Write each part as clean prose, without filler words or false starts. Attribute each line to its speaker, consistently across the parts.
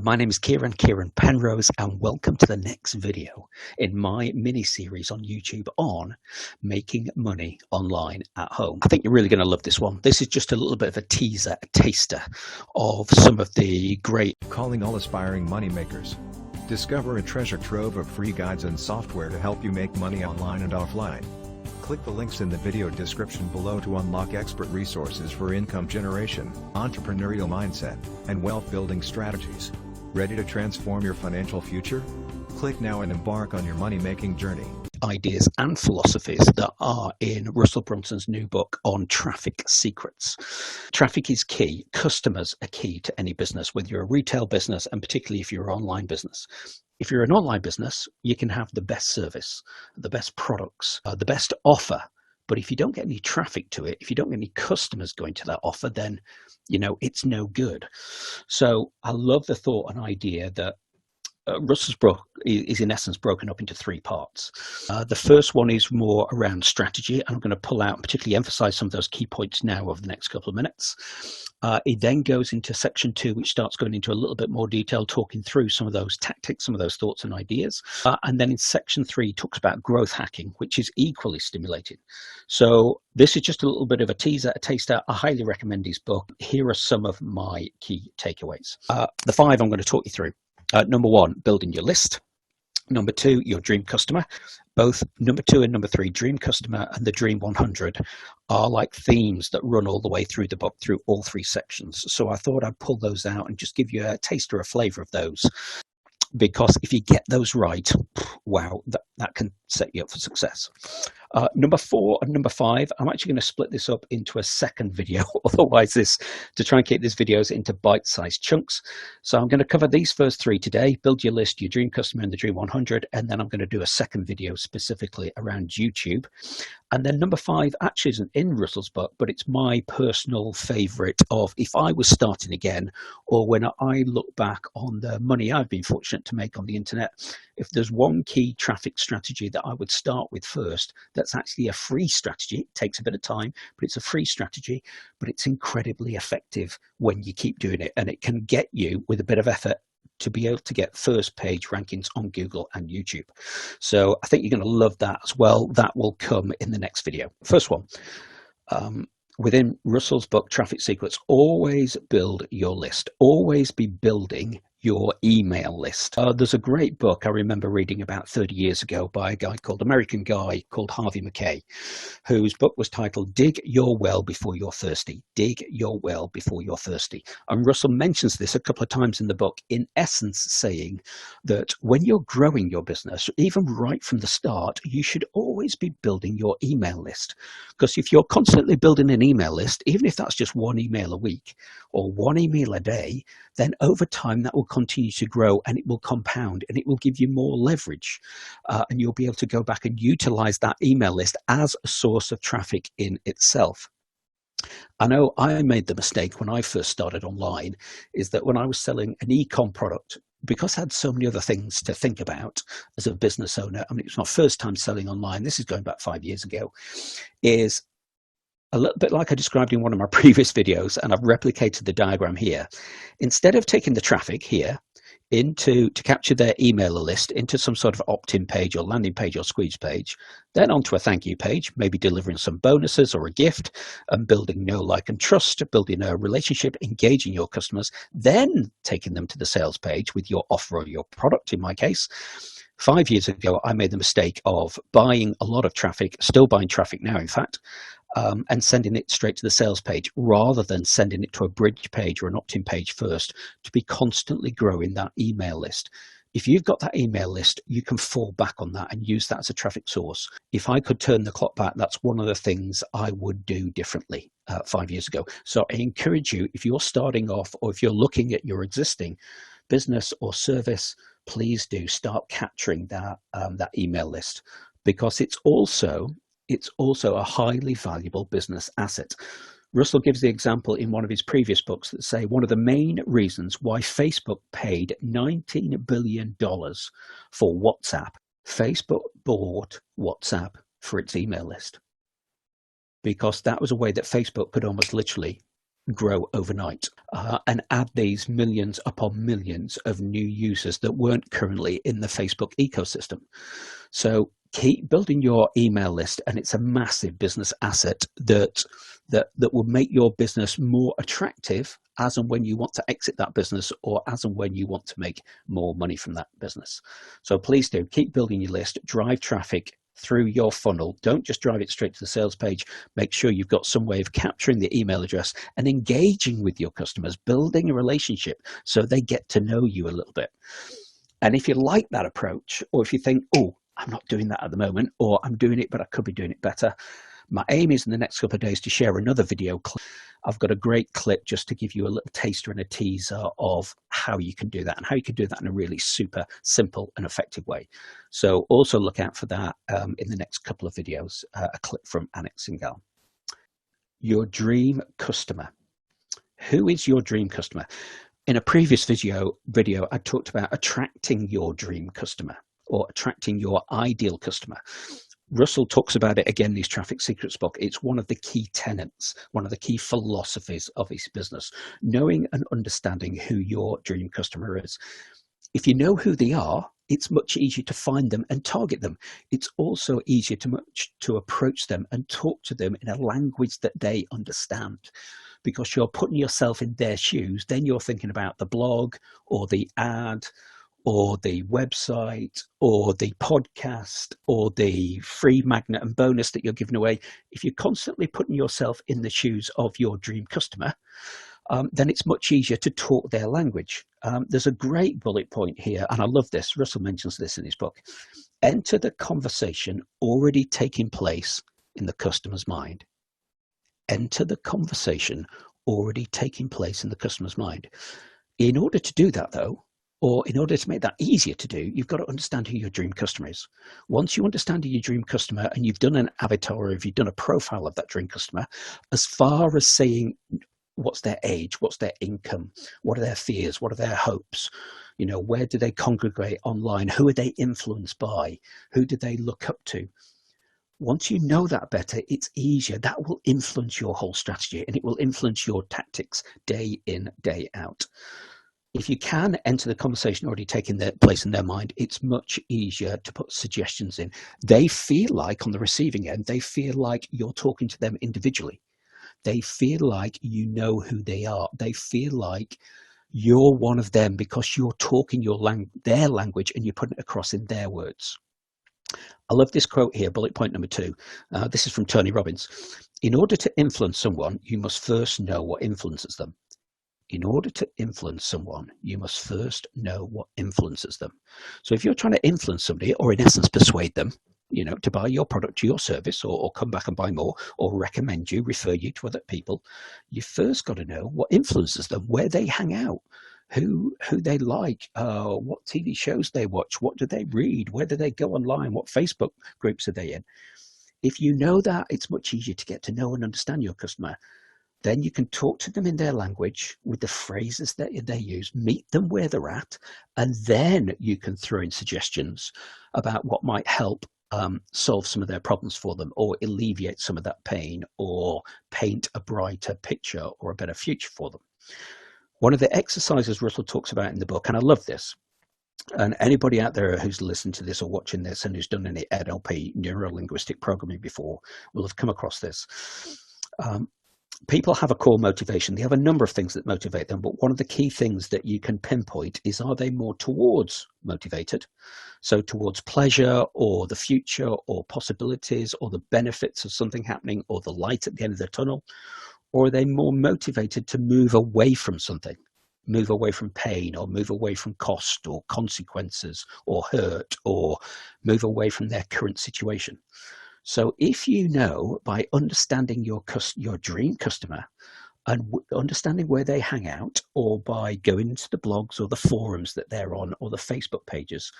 Speaker 1: My name is Kieran Penrose, and welcome to the next video in my mini-series on YouTube on making money online at home. I think you're really going to love this one. This is just a little bit of a teaser, a taster of some of the great...
Speaker 2: Calling all aspiring moneymakers. Discover a treasure trove of free guides and software to help you make money online and offline. Click the links in the video description below to unlock expert resources for income generation, entrepreneurial mindset, and wealth building strategies. Ready to transform your financial future? Click now and embark on your money-making journey.
Speaker 1: Ideas and philosophies that are in Russell Brunson's new book on traffic secrets. Traffic is key. Customers are key to any business, whether you're a retail business and particularly if you're an online business. If you're an online business, you can have the best service, the best products, the best offer. But if you don't get any traffic to it, if you don't get any customers going to that offer, then, it's no good. So I love the thought and idea that Russell's book is in essence broken up into three parts. The first one is more around strategy, and I'm going to pull out and particularly emphasize some of those key points now over the next couple of minutes. It then goes into section 2, which starts going into a little bit more detail, talking through some of those tactics, some of those thoughts and ideas. And then in section 3, talks about growth hacking, which is equally stimulating. So this is just a little bit of a teaser, a taster. I highly recommend his book. Here are some of my key takeaways. The 5 I'm going to talk you through. Number 1, building your list. Number 2, your dream customer. Both number 2 and number 3, dream customer and the dream 100, are like themes that run all the way through the book, through all 3 sections. So I thought I'd pull those out and just give you a taste or a flavor of those. Because if you get those right, wow, that can set you up for success. Number 4 and number 5, I'm actually going to split this up into a second video. Otherwise, to try and keep these videos into bite-sized chunks. So I'm going to cover these first 3 today: build your list, your dream customer, and the dream 100. And then I'm going to do a second video specifically around YouTube. And then number 5 actually isn't in Russell's book, but it's my personal favorite of if I was starting again, or when I look back on the money I've been fortunate to make on the internet. If there's one key traffic strategy that I would start with first, that's actually a free strategy. It takes a bit of time, but it's a free strategy, but it's incredibly effective when you keep doing it, and it can get you, with a bit of effort, to be able to get first page rankings on Google and YouTube. So I think you're going to love that as well. That will come in the next video. First one, within Russell's book, Traffic Secrets, always build your list. Always be building your email list. There's a great book I remember reading about 30 years ago by American guy called Harvey Mackay, whose book was titled Dig Your Well Before You're Thirsty. Dig Your Well Before You're Thirsty. And Russell mentions this a couple of times in the book, in essence saying that when you're growing your business, even right from the start, you should always be building your email list. Because if you're constantly building an email list, even if that's just one email a week or one email a day, then over time that will continue to grow, and it will compound, and it will give you more leverage, and you'll be able to go back and utilize that email list as a source of traffic in itself. I know I made the mistake when I first started online, is that when I was selling an e-com product, because I had so many other things to think about as a business owner, I mean, it was my first time selling online, this is going back 5 years ago, is a little bit like I described in one of my previous videos, and I've replicated the diagram here. Instead of taking the traffic here to capture their email list into some sort of opt-in page or landing page or squeeze page, then onto a thank you page, maybe delivering some bonuses or a gift, and building know, like, and trust, building a relationship, engaging your customers, then taking them to the sales page with your offer or your product, in my case. 5 years ago, I made the mistake of buying a lot of traffic, still buying traffic now, in fact, and sending it straight to the sales page rather than sending it to a bridge page or an opt-in page first, to be constantly growing that email list. If you've got that email list, you can fall back on that and use that as a traffic source. If I could turn the clock back, that's one of the things I would do differently 5 years ago. So I encourage you, if you're starting off or if you're looking at your existing business or service, please do start capturing that email list, because it's also a highly valuable business asset. Russell gives the example in one of his previous books that say one of the main reasons why Facebook paid $19 billion for WhatsApp. Facebook bought WhatsApp for its email list, because that was a way that Facebook could almost literally grow overnight and add these millions upon millions of new users that weren't currently in the Facebook ecosystem. So keep building your email list, and it's a massive business asset that will make your business more attractive as and when you want to exit that business, or as and when you want to make more money from that business. So please do keep building your list, drive traffic through your funnel. Don't just drive it straight to the sales page. Make sure you've got some way of capturing the email address and engaging with your customers, building a relationship so they get to know you a little bit. And if you like that approach, or if you think, oh, I'm not doing that at the moment, or I'm doing it, but I could be doing it better, my aim is in the next couple of days to share another video clip. I've got a great clip just to give you a little taster and a teaser of how you can do that, and how you can do that in a really super simple and effective way. So also look out for that in the next couple of videos, a clip from Anik Singhal. Your dream customer. Who is your dream customer? In a previous video, I talked about attracting your dream customer, or attracting your ideal customer. Russell talks about it again in his Traffic Secrets book. It's one of the key tenets, one of the key philosophies of his business, knowing and understanding who your dream customer is. If you know who they are, it's much easier to find them and target them. It's also easier to approach them and talk to them in a language that they understand, because you're putting yourself in their shoes. Then you're thinking about the blog or the ad or the website or the podcast or the free magnet and bonus that you're giving away. If you're constantly putting yourself in the shoes of your dream customer, then it's much easier to talk their language. There's a great bullet point here, and I love this. Russell mentions this in his book. Enter the conversation already taking place in the customer's mind. Enter the conversation already taking place in the customer's mind. In order to do that, though, or in order to make that easier to do, you've got to understand who your dream customer is. Once you understand your dream customer and you've done an avatar, or if you've done a profile of that dream customer, as far as saying what's their age, what's their income, what are their fears, what are their hopes, you know, where do they congregate online, who are they influenced by, who do they look up to? Once you know that better, it's easier. That will influence your whole strategy, and it will influence your tactics day in, day out. If you can enter the conversation already taking their place in their mind, it's much easier to put suggestions in. They feel like, on the receiving end, they feel like you're talking to them individually. They feel like you know who they are. They feel like you're one of them because you're talking their language and you're putting it across in their words. I love this quote here, bullet point number 2. This is from Tony Robbins. In order to influence someone, you must first know what influences them. In order to influence someone, you must first know what influences them. So if you're trying to influence somebody, or in essence persuade them, you know, to buy your product or your service, or come back and buy more, or recommend you, refer you to other people, you first got to know what influences them, where they hang out, who they like, what TV shows they watch, what do they read, where do they go online, what Facebook groups are they in. If you know that, it's much easier to get to know and understand your customer. Then you can talk to them in their language with the phrases that they use, meet them where they're at, and then you can throw in suggestions about what might help solve some of their problems for them, or alleviate some of that pain, or paint a brighter picture or a better future for them. One of the exercises Russell talks about in the book, and I love this, and anybody out there who's listened to this or watching this and who's done any NLP, neuro-linguistic programming before, will have come across this. People have a core motivation. They have a number of things that motivate them, but one of the key things that you can pinpoint is, are they more towards motivated? So towards pleasure, or the future, or possibilities, or the benefits of something happening, or the light at the end of the tunnel? Or are they more motivated to move away from something, move away from pain, or move away from cost or consequences or hurt, or move away from their current situation? So if you know, by understanding your dream customer and understanding where they hang out, or by going into the blogs or the forums that they're on, or the Facebook pages,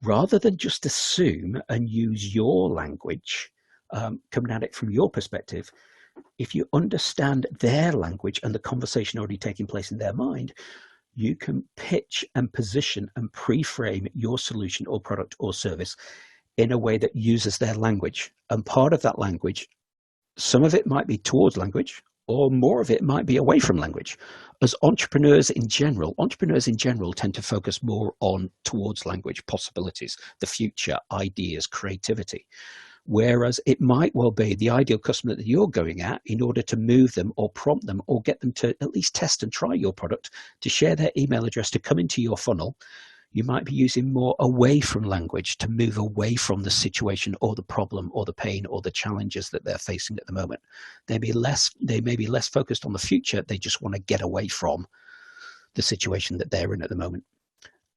Speaker 1: rather than just assume and use your language, coming at it from your perspective, if you understand their language and the conversation already taking place in their mind, you can pitch and position and pre-frame your solution or product or service in a way that uses their language. And part of that language, some of it might be towards language, or more of it might be away from language. As entrepreneurs in general tend to focus more on towards language, possibilities, the future, ideas, creativity. Whereas it might well be the ideal customer that you're going at in order to move them or prompt them or get them to at least test and try your product, to share their email address, to come into your funnel. You might be using more away from language to move away from the situation or the problem or the pain or the challenges that they're facing at the moment. They may be less focused on the future. They just want to get away from the situation that they're in at the moment.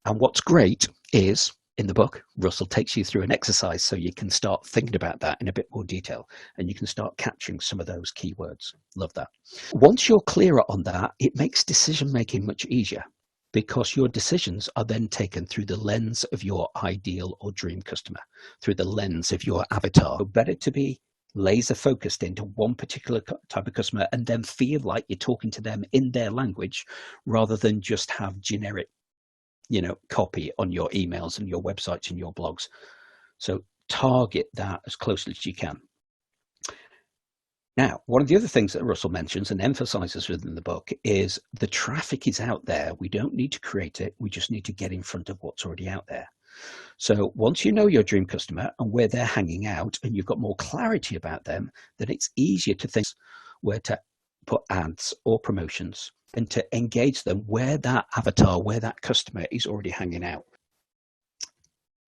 Speaker 1: And what's great is, in the book, Russell takes you through an exercise so you can start thinking about that in a bit more detail and you can start capturing some of those keywords. Love that. Once you're clearer on that, it makes decision making much easier, because your decisions are then taken through the lens of your ideal or dream customer, through the lens of your avatar. So better to be laser focused into one particular type of customer and then feel like you're talking to them in their language rather than just have generic copy on your emails and your websites and your blogs. So target that as closely as you can. Now, one of the other things that Russell mentions and emphasizes within the book is the traffic is out there. We don't need to create it. We just need to get in front of what's already out there. So once you know your dream customer and where they're hanging out and you've got more clarity about them, then it's easier to think where to put ads or promotions and to engage them where that avatar, where that customer is already hanging out.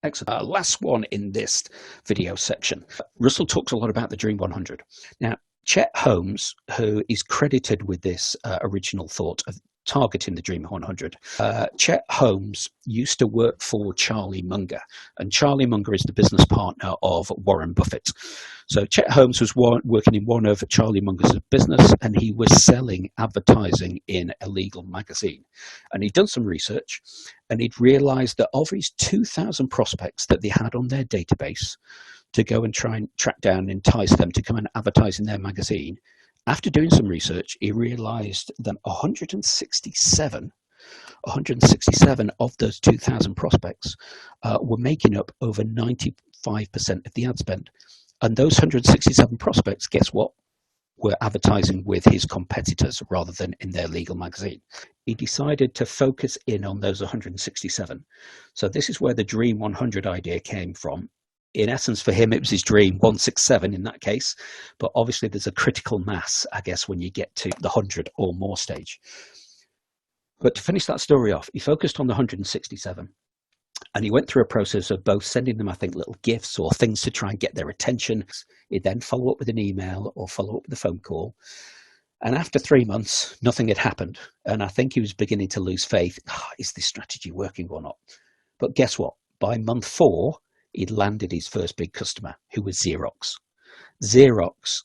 Speaker 1: Excellent. Last one in this video section. Russell talks a lot about the Dream 100. Now, Chet Holmes, who is credited with this original thought of targeting the Dream 100. Chet Holmes used to work for Charlie Munger, and Charlie Munger is the business partner of Warren Buffett. So Chet Holmes was working in one of Charlie Munger's business, and he was selling advertising in a legal magazine. And he'd done some research, and he'd realized that of his 2,000 prospects that they had on their database to go and try and track down and entice them to come and advertise in their magazine, after doing some research, he realized that 167 of those 2,000 prospects were making up over 95% of the ad spend. And those 167 prospects, guess what? Were advertising with his competitors rather than in their legal magazine. He decided to focus in on those 167. So this is where the Dream 100 idea came from. In essence, for him, it was his dream 167 in that case. But obviously, there's a critical mass, I guess, when you get to the 100 or more stage. But to finish that story off, he focused on the 167. And he went through a process of both sending them, I think, little gifts or things to try and get their attention. He'd then follow up with an email or follow up with a phone call. And after 3 months, nothing had happened. And I think he was beginning to lose faith. Is this strategy working or not? But guess what? By month 4, he'd landed his first big customer, who was Xerox. Xerox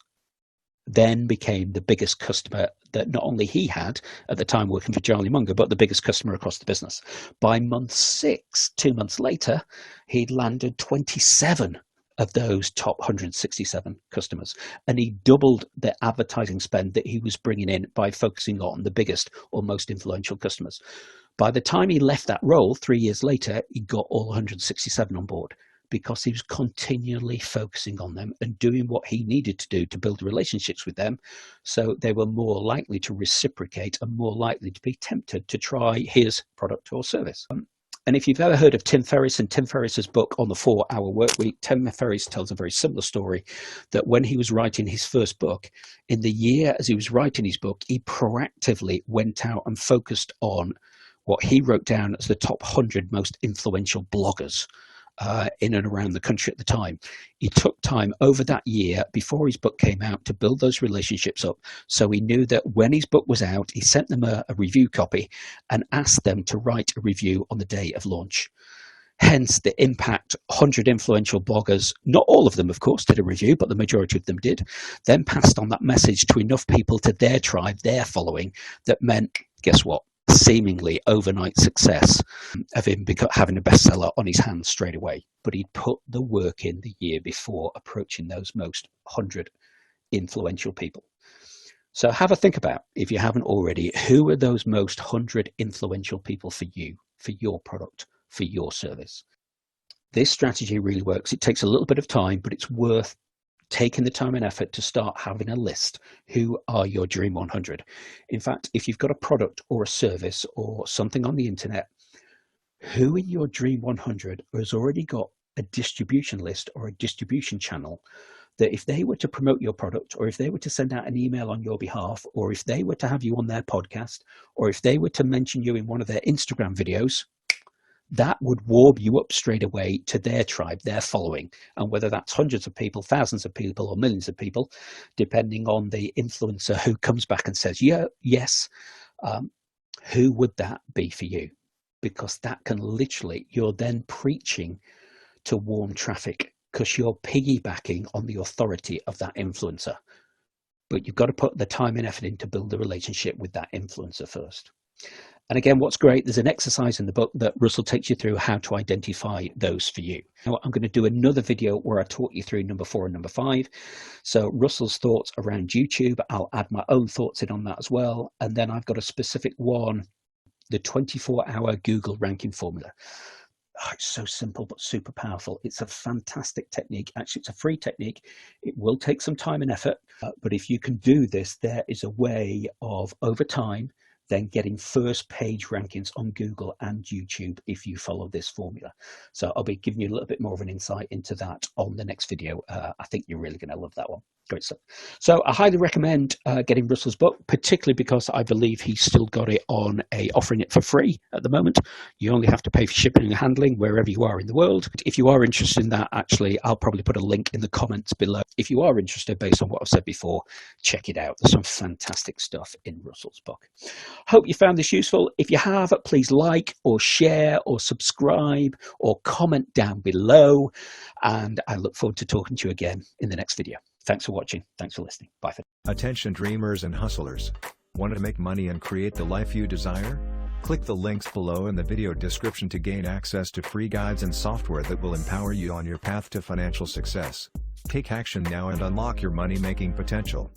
Speaker 1: then became the biggest customer that not only he had at the time working for Charlie Munger, but the biggest customer across the business. By month 6, 2 months later, he'd landed 27 of those top 167 customers. And he doubled the advertising spend that he was bringing in by focusing on the biggest or most influential customers. By the time he left that role 3 years later, he got all 167 on board, because he was continually focusing on them and doing what he needed to do to build relationships with them, so they were more likely to reciprocate and more likely to be tempted to try his product or service. And if you've ever heard of Tim Ferriss and Tim Ferriss's book on the 4-Hour Workweek, Tim Ferriss tells a very similar story, that when he was writing his first book, in the year as he was writing his book, he proactively went out and focused on what he wrote down as the top 100 most influential bloggers in and around the country at the time. He took time over that year before his book came out to build those relationships up. So he knew that when his book was out, he sent them a review copy and asked them to write a review on the day of launch. Hence the impact. 100 influential bloggers, not all of them, of course, did a review, but the majority of them did, then passed on that message to enough people, to their tribe, their following, that meant, guess what? Seemingly overnight success of him having a bestseller on his hands straight away. But he'd put the work in the year before approaching those most 100 influential people. So have a think about, if you haven't already, who are those most 100 influential people for you, for your product, for your service. This strategy really works. It takes a little bit of time, but it's worth taking the time and effort to start having a list. Who are your Dream 100? In fact, if you've got a product or a service or something on the internet, who in your Dream 100 has already got a distribution list or a distribution channel that if they were to promote your product, or if they were to send out an email on your behalf, or if they were to have you on their podcast, or if they were to mention you in one of their Instagram videos, that would warm you up straight away to their tribe, their following. And whether that's hundreds of people, thousands of people, or millions of people, depending on the influencer who comes back and says, yeah, yes, who would that be for you? Because that can literally, you're then preaching to warm traffic, because you're piggybacking on the authority of that influencer. But you've got to put the time and effort in to build a relationship with that influencer first. And again, what's great, there's an exercise in the book that Russell takes you through how to identify those for you. Now, I'm going to do another video where I talk you through number 4 and number 5. So Russell's thoughts around YouTube, I'll add my own thoughts in on that as well. And then I've got a specific one, the 24-hour Google ranking formula. Oh, it's so simple but super powerful. It's a fantastic technique. Actually, it's a free technique. It will take some time and effort, but if you can do this, there is a way of, over time, then getting first page rankings on Google and YouTube if you follow this formula. So I'll be giving you a little bit more of an insight into that on the next video. I think you're really going to love that one. Great stuff. So I highly recommend getting Russell's book, particularly because I believe he's still got it on offering it for free at the moment. You only have to pay for shipping and handling wherever you are in the world. If you are interested in that, actually, I'll probably put a link in the comments below. If you are interested, based on what I've said before, check it out. There's some fantastic stuff in Russell's book. Hope you found this useful. If you have, please like or share or subscribe or comment down below. And I look forward to talking to you again in the next video. Thanks for watching. Thanks for listening. Bye for now.
Speaker 2: Attention dreamers and hustlers. Want to make money and create the life you desire? Click the links below in the video description to gain access to free guides and software that will empower you on your path to financial success. Take action now and unlock your money-making potential.